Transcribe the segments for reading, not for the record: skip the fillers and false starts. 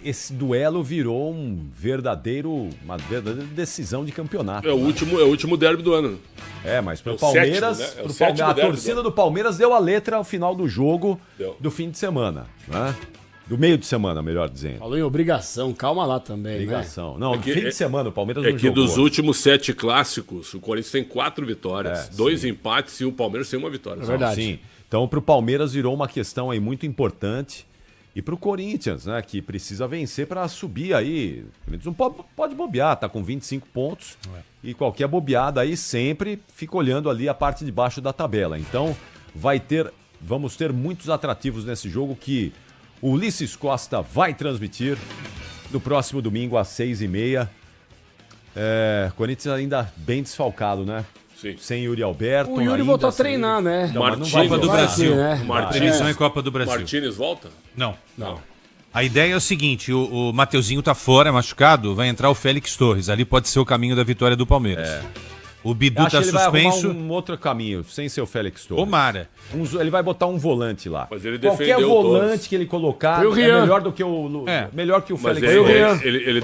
esse duelo virou uma verdadeira decisão de campeonato. É o último derby do ano. Mas pro Palmeiras, sétimo, né? a torcida do Palmeiras deu a letra ao final do jogo do fim de semana, né? Do meio de semana, melhor dizendo. Falou em obrigação, calma lá também, Obrigação. Né? Não, fim de semana, o Palmeiras não jogou. Dos últimos 7 clássicos, o Corinthians tem 4 vitórias, 2 empates e o Palmeiras tem 1 vitória. É verdade. Sim. Então, pro Palmeiras virou uma questão aí muito importante. E pro Corinthians, né, que precisa vencer para subir aí. O Corinthians não pode bobear, tá com 25 pontos. E qualquer bobeada aí sempre fica olhando ali a parte de baixo da tabela. Então, vamos ter muitos atrativos nesse jogo que o Ulisses Costa vai transmitir no próximo domingo às 6h30. Corinthians ainda bem desfalcado, né? Sim. Sem Yuri Alberto. O Yuri voltou a treinar, né? Copa do Brasil. Né? Previsão é Copa do Brasil. Martínez volta? Não. A ideia é o seguinte, o Mateuzinho tá fora, machucado, vai entrar o Félix Torres. Ali pode ser o caminho da vitória do Palmeiras. O Bidu tá suspenso. Ele vai arrumar um outro caminho, sem ser o Félix Torres. Tomara. Ele vai botar um volante lá. Mas ele qualquer volante que ele colocar é melhor do que melhor que o Félix Torres. Ele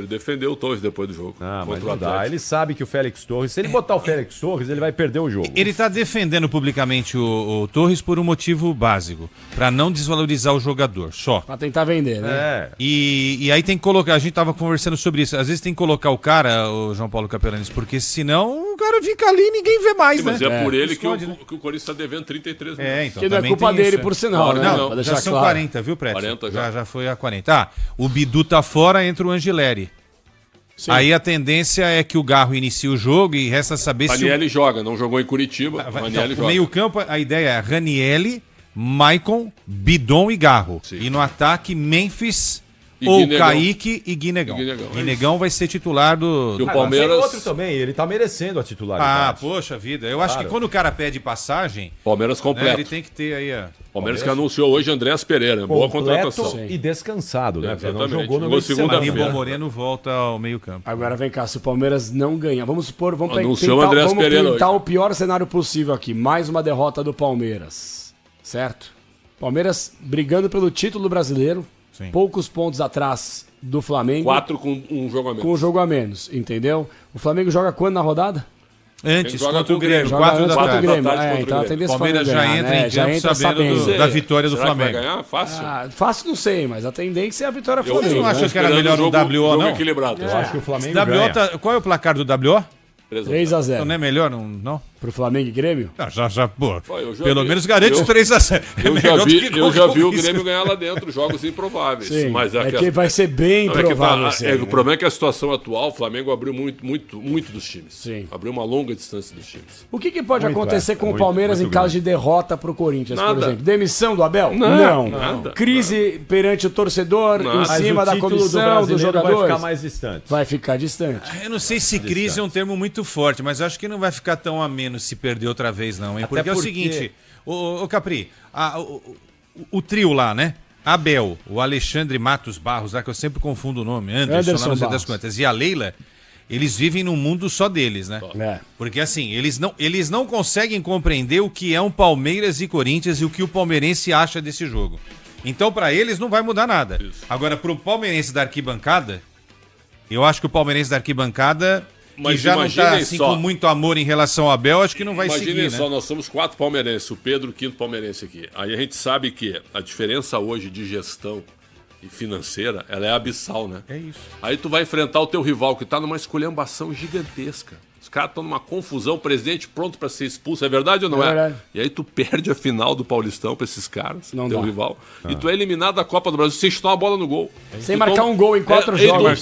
defendeu o Torres depois do jogo. Mas não dá. Ele sabe que o Félix Torres, se ele botar o Félix Torres, ele vai perder o jogo. Ele tá defendendo publicamente o Torres por um motivo básico, para não desvalorizar o jogador, só. Pra tentar vender, né? E aí tem que colocar, a gente tava conversando sobre isso, às vezes tem que colocar o cara, o João Paulo Capelanes, porque senão o cara fica ali e ninguém vê mais, né? Mas é por ele que o Corinthians tá devendo 33 milhões. Então, que não é culpa dele, por sinal, né? Não, já são 40, viu, Prédio? 40 já foi a 40. O Bidu tá fora, entra o Angileri. Sim. Aí a tendência é que o Garro inicie o jogo e resta saber se Ranieri joga, não jogou em Curitiba. Então, o meio campo, a ideia é Ranieri, Maicon, Bidon e Garro. Sim. E no ataque, Memphis... Ou Kaique e Guinegão. Guinegão vai ser titular do... E o Palmeiras... Tem outro também, ele tá merecendo a titularidade. Poxa vida. Eu acho que quando o cara pede passagem... Palmeiras completo. Ele tem que ter aí Palmeiras que anunciou hoje Andréas Pereira. Boa contratação. E descansado, né? Exatamente. Não jogou no segunda-feira. O Moreno volta ao meio campo. Agora vem cá, se o Palmeiras não ganhar... Vamos supor, vamos pintar o pior cenário possível aqui. Mais uma derrota do Palmeiras. Certo? Palmeiras brigando pelo título brasileiro. Sim. Poucos pontos atrás do Flamengo. 4 com um jogo a menos. Com um jogo a menos, entendeu? O Flamengo joga quando na rodada? Antes, contra o Grêmio. 4 da tarde. Então a tendência o Palmeiras já entra em campo sabendo da vitória do Flamengo. Vai ganhar? Fácil? Fácil não sei, mas a tendência é a vitória do Flamengo. Eu não acho que era melhor o WO, não? Equilibrado. Eu acho que o Flamengo ganha. Qual é o placar do WO? 3-0. Então não é melhor, não? Pro Flamengo e Grêmio? Pelo menos garante 3-0. Eu já vi o Grêmio ganhar lá dentro, jogos improváveis. Sim, mas que vai ser bem provável. O problema é que a situação atual, o Flamengo abriu muito dos times. Sim. Abriu uma longa distância dos times. O que pode acontecer com o Palmeiras em caso de derrota pro Corinthians, por exemplo? Demissão do Abel? Não. Crise perante o torcedor, em cima da comissão, dos jogadores? Vai ficar mais distante. Vai ficar distante. Eu não sei se crise é um termo muito forte, mas acho que não vai ficar tão ameno se perder outra vez, não, hein? Porque é o seguinte, o Capri, o trio lá, né? Abel, o Alexandre Matos Barros, lá que eu sempre confundo o nome, Anderson lá, das Quantas, e a Leila, eles vivem num mundo só deles, né? Porque assim, eles não conseguem compreender o que é um Palmeiras e Corinthians e o que o palmeirense acha desse jogo. Então, pra eles, não vai mudar nada. Isso. Agora, pro palmeirense da arquibancada, eu acho que o palmeirense da arquibancada... Mas já não tá assim com muito amor em relação ao Abel, acho que não vai seguir, né? Só, nós somos 4 palmeirenses, o Pedro, o 5º palmeirense aqui. Aí a gente sabe que a diferença hoje de gestão e financeira, ela é abissal, né? É isso. Aí tu vai enfrentar o teu rival que tá numa esculhambação gigantesca. Os caras estão numa confusão, o presidente pronto pra ser expulso, é verdade ou não é? Verdade. E aí tu perde a final do Paulistão pra esses caras, teu rival. Ah. E tu é eliminado da Copa do Brasil sem chutar uma bola no gol. Sem marcar um gol em 4 jogos.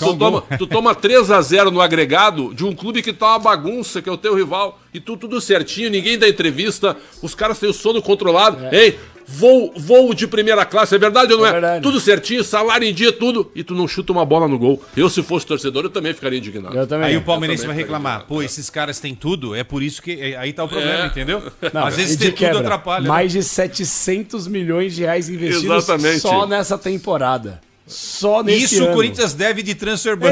Tu toma 3-0 no agregado de um clube que tá uma bagunça, que é o teu rival. E tudo certinho, ninguém dá entrevista, os caras têm o sono controlado. Ei, voo de primeira classe, é verdade ou não é? Verdade. Tudo certinho, salário em dia, tudo. E tu não chuta uma bola no gol. Eu, se fosse torcedor, eu também ficaria indignado. Aí o palmeirense vai reclamar. Pô, esses caras têm tudo, é por isso que... Aí tá o problema, entendeu? Não, às vezes ter tudo atrapalha. Mais de 700 milhões de reais investidos só nessa temporada. Só nesse ano. Isso o Corinthians deve de transfer ban.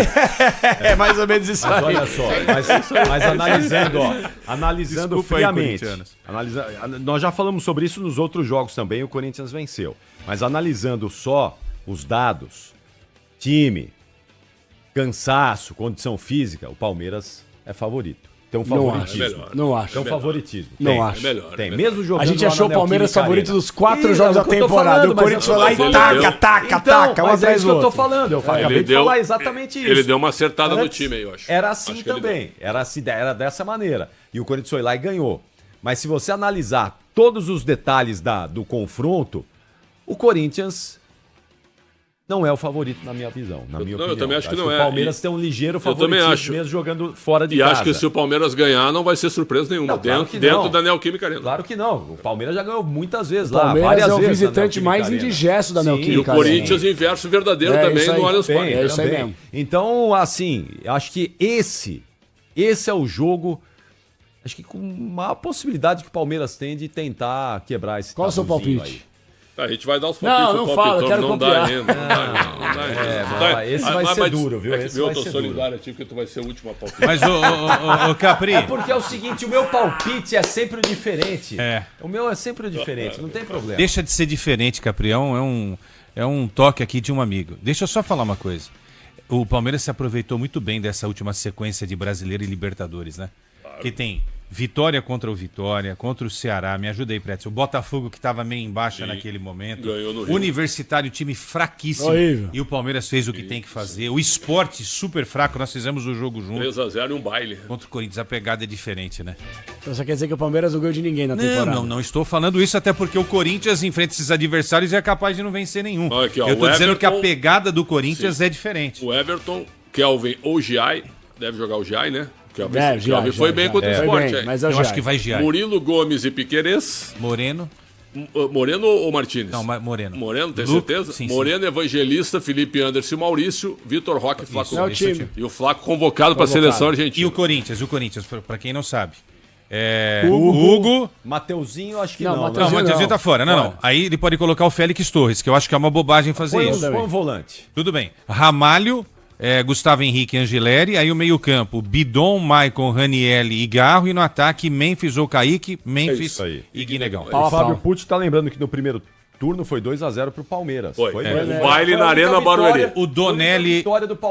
É mais ou menos isso aí. Olha só, mas analisando friamente. Nós já falamos sobre isso nos outros jogos também, o Corinthians venceu. Mas analisando só os dados, time, cansaço, condição física, o Palmeiras é favorito. Tem um favoritismo. Não acho. Tem um favoritismo. Não acho. Tem. Mesmo jogando. A gente achou o Palmeiras favorito dos 4 jogos da temporada. O Corinthians foi lá e taca, um atrás do outro. Eu tô falando. Eu acabei de falar exatamente isso. Ele deu uma acertada no time aí, eu acho. Era assim também. Era dessa maneira. E o Corinthians foi lá e ganhou. Mas se você analisar todos os detalhes do confronto, o Corinthians não é o favorito na minha visão, na minha opinião. Eu também acho que não é. O Palmeiras tem um ligeiro favoritismo mesmo jogando fora de casa. E acho que se o Palmeiras ganhar, não vai ser surpresa nenhuma. Dentro da Neoquímica Arena. Claro que não. O Palmeiras já ganhou muitas vezes lá. O Palmeiras é o visitante mais indigesto da Neoquímica Arena. E o Corinthians inverso verdadeiro também no Allianz Parque. É isso aí mesmo. Então, assim, acho que esse é o jogo, acho que com uma possibilidade que o Palmeiras tem de tentar quebrar esse Qual é o seu palpite? Aí. A gente vai dar os palpites. Não fala, quero copiar. Esse vai ser duro, viu? Eu tô solidário aqui porque tu vai ser o último a palpite. Mas o Capri... É porque é o seguinte, o meu palpite é sempre o diferente. O meu é sempre o diferente, não tem problema. Deixa de ser diferente, Capri. É um toque aqui de um amigo. Deixa eu só falar uma coisa. O Palmeiras se aproveitou muito bem dessa última sequência de Brasileiro e Libertadores, né? Claro. Que tem vitória contra o Vitória, contra o Ceará, me ajuda aí, Pretzel. O Botafogo, que estava meio embaixo naquele momento. Ganhou no Rio. Universitário, time fraquíssimo. Horrível. E o Palmeiras fez o que tem que fazer. O Sport, super fraco, nós fizemos o jogo junto. 3-0 e um baile. Contra o Corinthians, a pegada é diferente, né? Então você quer dizer que o Palmeiras não ganhou de ninguém na temporada? Não estou falando isso, até porque o Corinthians enfrenta esses adversários e é capaz de não vencer nenhum. Aqui, ó, eu estou dizendo que a pegada do Corinthians é diferente. O Everton, Kelvin ou Giai, deve jogar o Giai, né? Kelvin foi bem contra o Sport. Mas eu acho que vai Giai. Murilo Gomes e Piquerez. Moreno ou Martínez? Não, Moreno. Moreno, tem certeza? Sim, Moreno, Evangelista, Felipe Anderson e Maurício, Vitor Roque e Flaco. É o time. E o Flaco convocado para a seleção argentina. E o Corinthians, para quem não sabe. Hugo. Mateuzinho, acho que não. Não, o Mateuzinho tá fora. Não. Aí ele pode colocar o Félix Torres, que eu acho que é uma bobagem fazer isso. Põe um volante. Tudo bem. Ramalho. Gustavo Henrique e Angileri, aí o meio-campo, Bidon, Maicon, Ranielli e Garro, e no ataque, Memphis ou Kaique, Memphis e Guinegão. O Fábio Pucci tá lembrando que no primeiro turno foi 2-0 pro Palmeiras. Foi baile na Arena Barueri. O Donelli...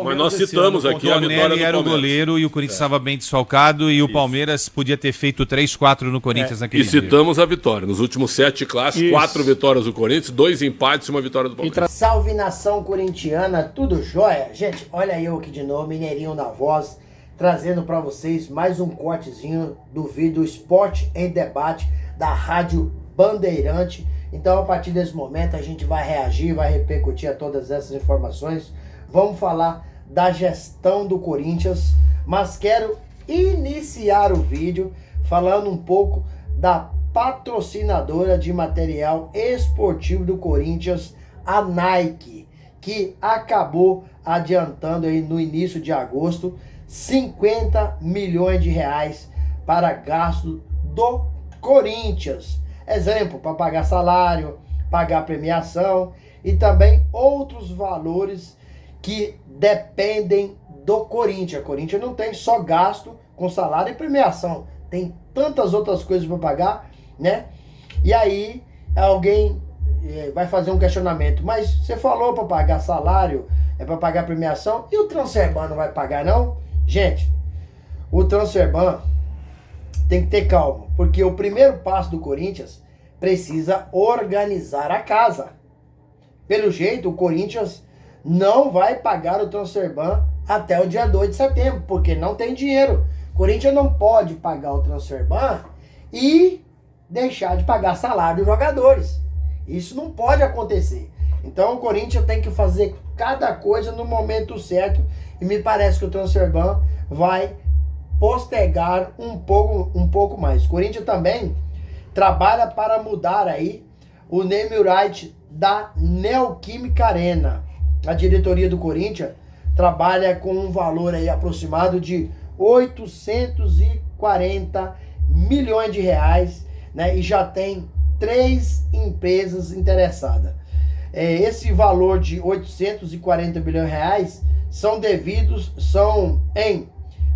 Mas nós citamos aqui a vitória do Palmeiras. O Donelli era o goleiro e o Corinthians estava bem desfalcado e o Palmeiras podia ter feito 3-4 no Corinthians naquele dia. E citamos a vitória. Nos últimos 7 clássicos, 4 vitórias do Corinthians, 2 empates e uma vitória do Palmeiras. Salve nação corintiana, tudo jóia? Gente, olha eu aqui de novo, Mineirinho na voz, trazendo para vocês mais um cortezinho do vídeo Esporte em Debate da Rádio Bandeirante. Então, a partir desse momento, a gente vai reagir, vai repercutir a todas essas informações. Vamos falar da gestão do Corinthians, mas quero iniciar o vídeo falando um pouco da patrocinadora de material esportivo do Corinthians, a Nike, que acabou adiantando aí no início de agosto 50 milhões de reais para gasto do Corinthians. Exemplo, para pagar salário, pagar premiação e também outros valores que dependem do Corinthians. O Corinthians não tem só gasto com salário e premiação, tem tantas outras coisas para pagar, né? E aí alguém vai fazer um questionamento, mas você falou para pagar salário, é para pagar premiação, e o Transferban não vai pagar não? Gente, o Transferban tem que ter calma, porque o primeiro passo do Corinthians precisa organizar a casa. Pelo jeito, o Corinthians não vai pagar o Transferban até o dia 2 de setembro, porque não tem dinheiro. O Corinthians não pode pagar o Transferban e deixar de pagar salário dos jogadores. Isso não pode acontecer. Então o Corinthians tem que fazer cada coisa no momento certo, e me parece que o Transferban vai postergar um pouco mais. O Corinthians também trabalha para mudar aí o name right da Neoquímica Arena. A diretoria do Corinthians trabalha com um valor aí aproximado de 840 milhões de reais, né? E já tem 3 empresas interessadas. Esse valor de 840 milhões de reais são em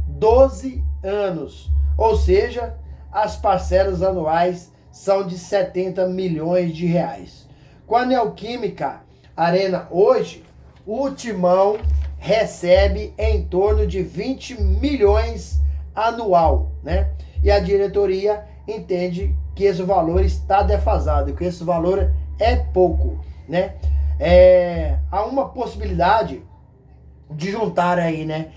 12 anos, ou seja, as parcelas anuais são de 70 milhões de reais. Com a Neoquímica, Arena hoje, o Timão recebe em torno de 20 milhões anual, né? E a diretoria entende que esse valor está defasado, que esse valor é pouco, né? Há uma possibilidade de juntar aí, né,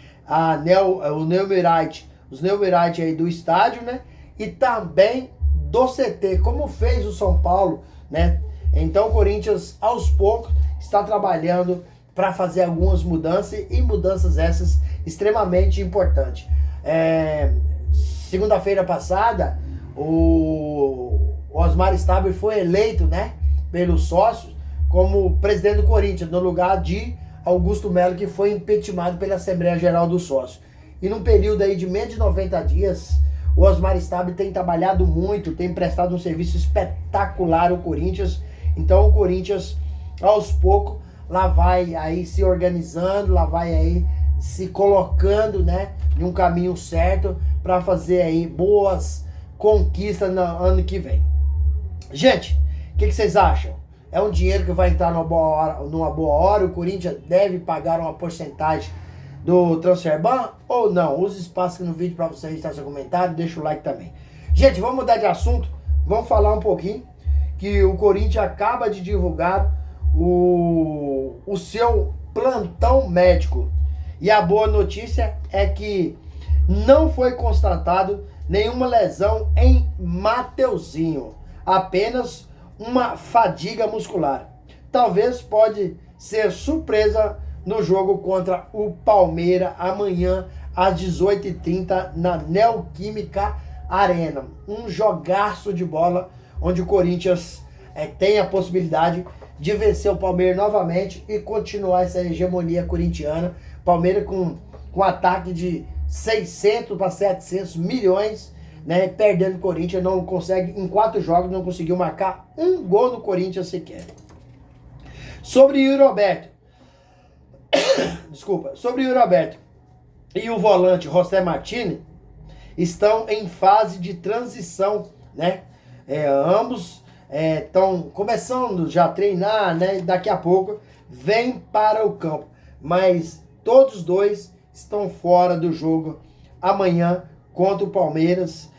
o Neumirite, os Neumirite aí do estádio, né? E também do CT, como fez o São Paulo, né? Então o Corinthians, aos poucos, está trabalhando para fazer algumas mudanças, e mudanças essas extremamente importantes. Segunda-feira passada, o Osmar Stabile foi eleito, né, pelos sócios como presidente do Corinthians, no lugar de Augusto Melo, que foi impeachmentado pela Assembleia Geral dos Sócios. E num período aí de menos de 90 dias, o Osmar Stabile tem trabalhado muito, tem prestado um serviço espetacular ao Corinthians. Então o Corinthians, aos poucos, lá vai aí se organizando, lá vai aí se colocando, né, em um caminho certo para fazer aí boas conquistas no ano que vem. Gente, o que vocês acham? É um dinheiro que vai entrar numa boa hora, o Corinthians deve pagar uma porcentagem do Transferban ou não? Use espaço aqui no vídeo para você registrar seu comentário, deixa o like também. Gente, vamos mudar de assunto, vamos falar um pouquinho que o Corinthians acaba de divulgar o seu plantão médico. E a boa notícia é que não foi constatado nenhuma lesão em Mateuzinho, apenas uma fadiga muscular. Talvez pode ser surpresa no jogo contra o Palmeiras amanhã às 18h30 na Neoquímica Arena. Um jogaço de bola onde o Corinthians tem a possibilidade de vencer o Palmeiras novamente e continuar essa hegemonia corintiana. Palmeiras com ataque de 600 para 700 milhões, né, perdendo o Corinthians, não consegue, em 4 jogos, não conseguiu marcar um gol no Corinthians sequer. Sobre Yuri Alberto, sobre Yuri Alberto e o volante José Martínez estão em fase de transição, né? Ambos estão começando já a treinar, né? Daqui a pouco vem para o campo, mas todos os dois estão fora do jogo amanhã contra o Palmeiras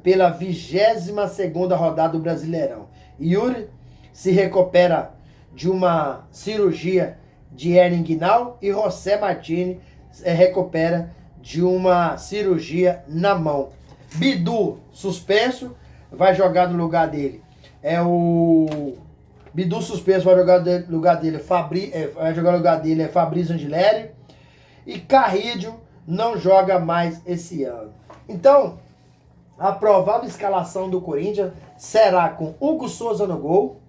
pela 22ª rodada do Brasileirão. Yuri se recupera de uma cirurgia de hernia inguinal e José Martínez recupera de uma cirurgia na mão. Bidu suspenso, vai jogar no lugar dele. Bidu suspenso, vai jogar no lugar dele Fabrício Angileri. E Carrídio não joga mais esse ano. Então, a provável escalação do Corinthians será com Hugo Souza no gol.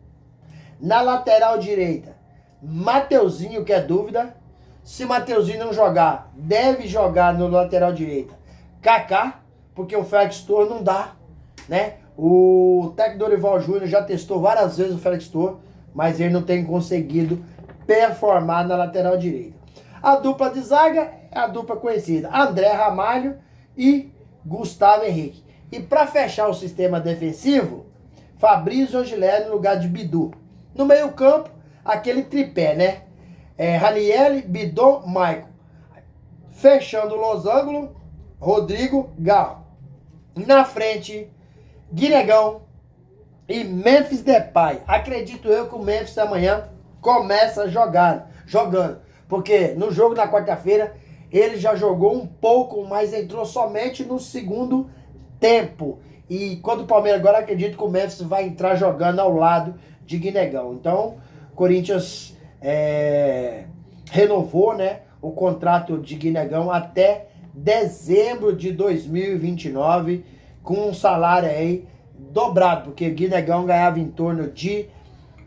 Na lateral direita, Mateuzinho, que é dúvida. Se Mateuzinho não jogar, deve jogar no lateral direita Kaká, porque o Félix Torres não dá, né? O técnico Dorival Júnior já testou várias vezes o Félix Torres, mas ele não tem conseguido performar na lateral direita. A dupla de zaga é a dupla conhecida, André Ramalho e Gustavo Henrique. E para fechar o sistema defensivo, Fabrício Angileri no lugar de Bidu. No meio campo, aquele tripé, né? Ranieri, Bidon, Maicon. Fechando o losango, Rodrigo, Gal. Na frente, Guinegão e Memphis Depay. Acredito eu que o Memphis amanhã começa jogando. Porque no jogo na quarta-feira, ele já jogou um pouco, mas entrou somente no segundo tempo. E quando o Palmeiras agora, acredito que o Memphis vai entrar jogando ao lado de Guinegão. Então, Corinthians renovou, né, o contrato de Guinegão até dezembro de 2029, com um salário aí dobrado, porque Guinegão ganhava em torno de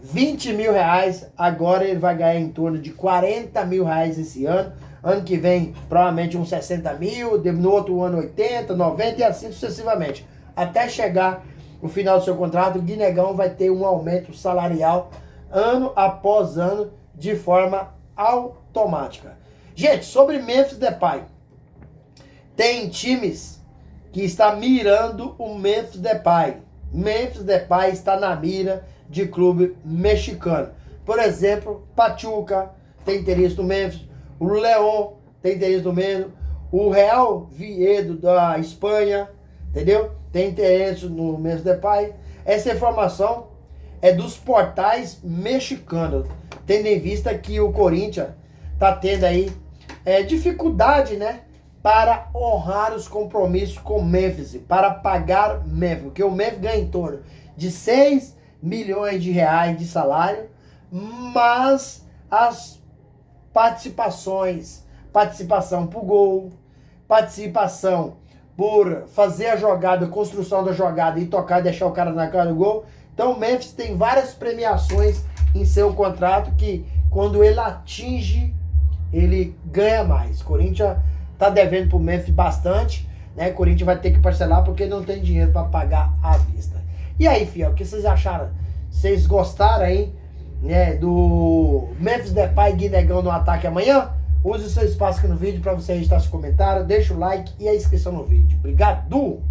20 mil reais, agora ele vai ganhar em torno de 40 mil reais esse ano. Ano que vem, provavelmente uns 60 mil, no outro ano 80, 90 e assim sucessivamente. Até chegar no final do seu contrato, o Guinegão vai ter um aumento salarial ano após ano de forma automática. Gente, sobre Memphis Depay, tem times que estão mirando o Memphis Depay. Memphis Depay está na mira de clube mexicano. Por exemplo, Pachuca tem interesse no Memphis, o León tem interesse no Memphis, o Real Oviedo da Espanha, entendeu? Tem interesse no Memphis Depay. Essa informação é dos portais mexicanos, tendo em vista que o Corinthians tá tendo aí dificuldade, né, para honrar os compromissos com o Memphis, para pagar Memphis, porque o Memphis ganha em torno de 6 milhões de reais de salário, mas as participação por gol, participação por fazer a jogada, construção da jogada e tocar e deixar o cara na cara do gol. Então o Memphis tem várias premiações em seu contrato que quando ele atinge, ele ganha mais. Corinthians tá devendo pro Memphis bastante, né? Corinthians vai ter que parcelar porque não tem dinheiro para pagar à vista. E aí, fiel, o que vocês acharam? Vocês gostaram aí, né, do Memphis Depay e Guinegão no ataque amanhã? Use o seu espaço aqui no vídeo para você registrar seu comentário, deixa o like e a inscrição no vídeo. Obrigado!